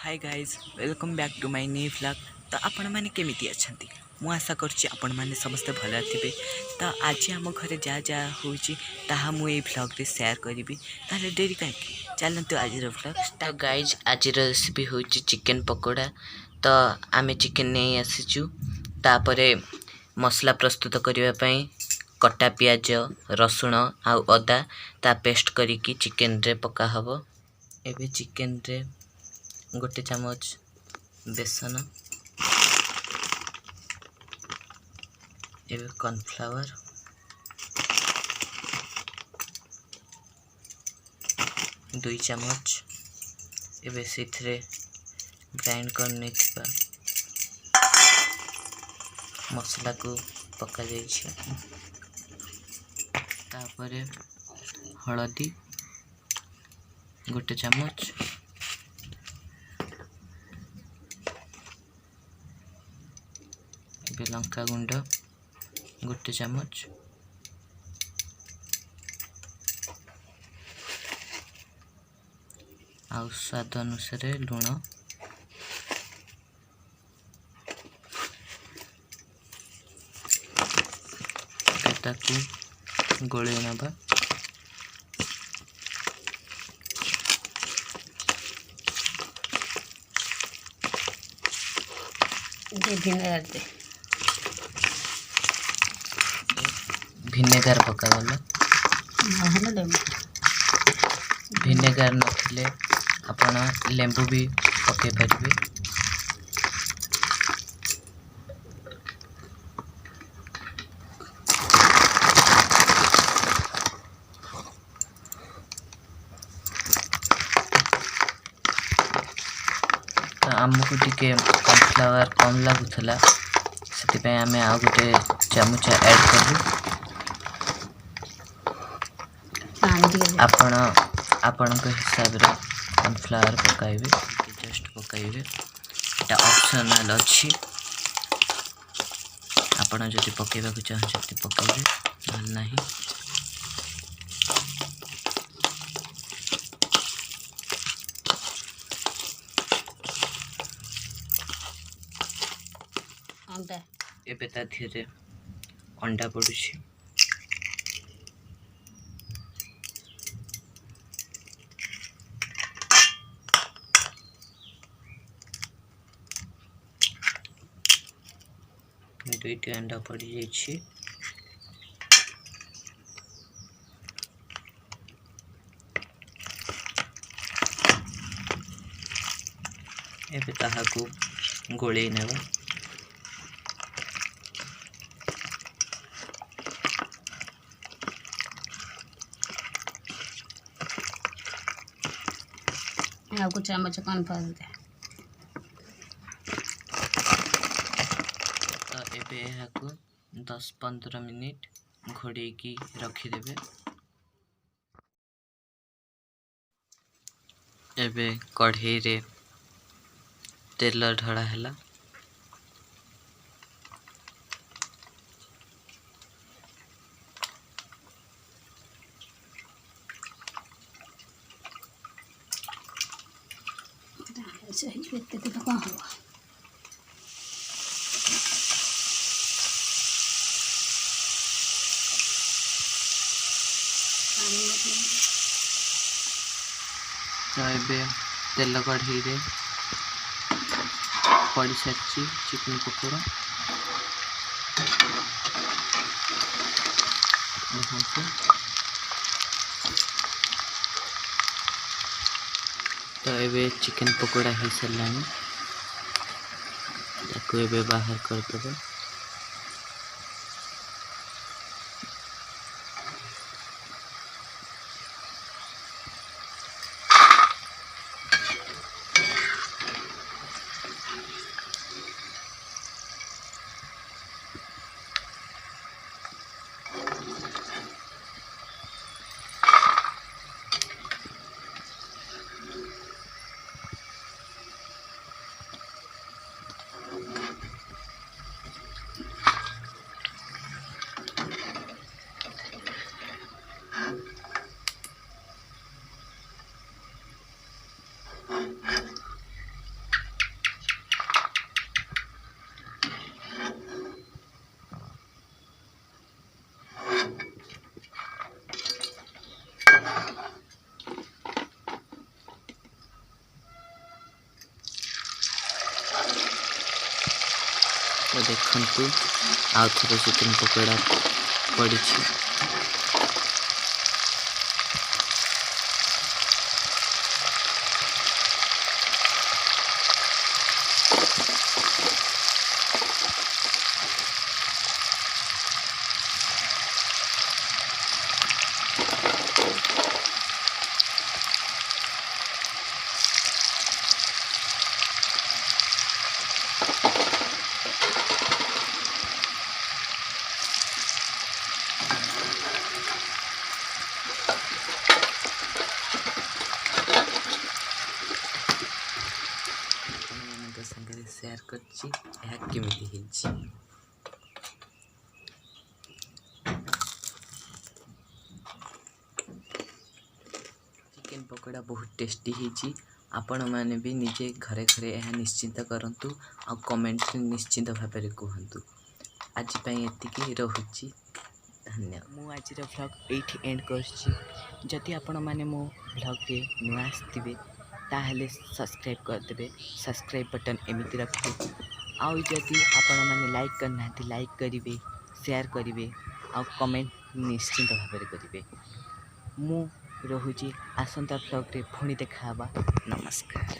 Hi guys welcome back to my new vlog. तो आपण मैंने केमिति अच्छी मु आशा करुँच आपण मैंने समस्ते भल थे। तो आज आम घर जहाँ जहाँ होता मुझे व्लॉग रे शेयर करी। ताले डेरी कहीं चलते आज व्लॉग स्टार्ट। गाइज आज रेसिपी हूँ चिकेन पकोड़ा। तो आम चिकेन नहीं आसीचु तापर मसला प्रस्तुत करने कटा पियाज रसुण आउ अदा ता पेस्ट करी चिकेन रे पका हब। एबे चिकेन रे गोटे चामच बेसन एवं कॉर्नफ्लावर दुई चामच एवं से ग्राइंड करने मसला को पका तापरे हलदी गोटे चामच लंका गुंड गोटे चामच आउ स्वाद अनुसार लुण गोले नवा भिनेगार पकागला भिनेगार नथिले आपण लेंबू भी पके पारिबे। तो आमको टिके कॉर्नफ्लावर कम लगुला से आम आ गोटे चामच ऐड करूँ। आपण हिसाब रे कॉर्नफ्लावर पकाइबे जस्ट पकाइबे एटा ऑप्शनल अच्छी आपण जदि पकेबा को चाहते पकाइबे नल नाही। एबे ता धीरे अंडा पड़ुछि दुईटी अंडा पड़ जाइए। एबे ताहाकू गोले नेबा आपको चामच कॉर्नफ्लावर दे। तो एबे हाकू 10-15 मिनिट घोड़े की रखीदेवे। एबे कढ़ई रे तेल ढड़ा है तो ये तेल कढ़ई रे पड़ सारी चिकेन पकोड़ा तो ये चिकेन पकोड़ा हो सारा बाहर करदे। ତ ଦେଖନ୍ତୁ ଆଉ ଥରେ ଚିକେନ୍ ପକୋଡ଼ା ପଡ଼ିଛି। ଆପଣମାନଙ୍କ ସାଙ୍ଗରେ ସେୟାର କରିଛି ଏହା କେମିତି ହେଇଛି। ଚିକେନ୍ ପକୋଡ଼ା ବହୁତ ଟେଷ୍ଟି ହେଇଛି। ଆପଣମାନେ ବି ନିଜେ ଘରେ ଘରେ ଏହା ନିଶ୍ଚିନ୍ତ କରନ୍ତୁ ଆଉ କମେଣ୍ଟରେ ନିଶ୍ଚିନ୍ତ ଭାବରେ କୁହନ୍ତୁ। ଆଜି ପାଇଁ ଏତିକି, ରହୁଛି। ଧନ୍ୟବାଦ। ମୁଁ ଆଜିର ଭ୍ଲଗ୍ ଏଇଠି ଏଣ୍ଡ କରୁଛି। ଯଦି ଆପଣମାନେ ମୋ ଭ୍ଲଗ୍ରେ ନୂଆ ଆସିଥିବେ ତାହେଲେ ସବସ୍କ୍ରାଇବ୍ କରିଦେବେ। ସବସ୍କ୍ରାଇବ୍ ବଟନ୍ ଏମିତି ରଖିବେ। ଆଉ ଯଦି ଆପଣମାନେ ଲାଇକ୍ କରିନାହାନ୍ତି ଲାଇକ୍ କରିବେ, ସେୟାର କରିବେ ଆଉ କମେଣ୍ଟ ନିଶ୍ଚିନ୍ତ ଭାବରେ କରିବେ। ମୁଁ ରହୁଛି, ଆସନ୍ତା ଭ୍ଲଗ୍ରେ ପୁଣି ଦେଖା ହେବା। ନମସ୍କାର।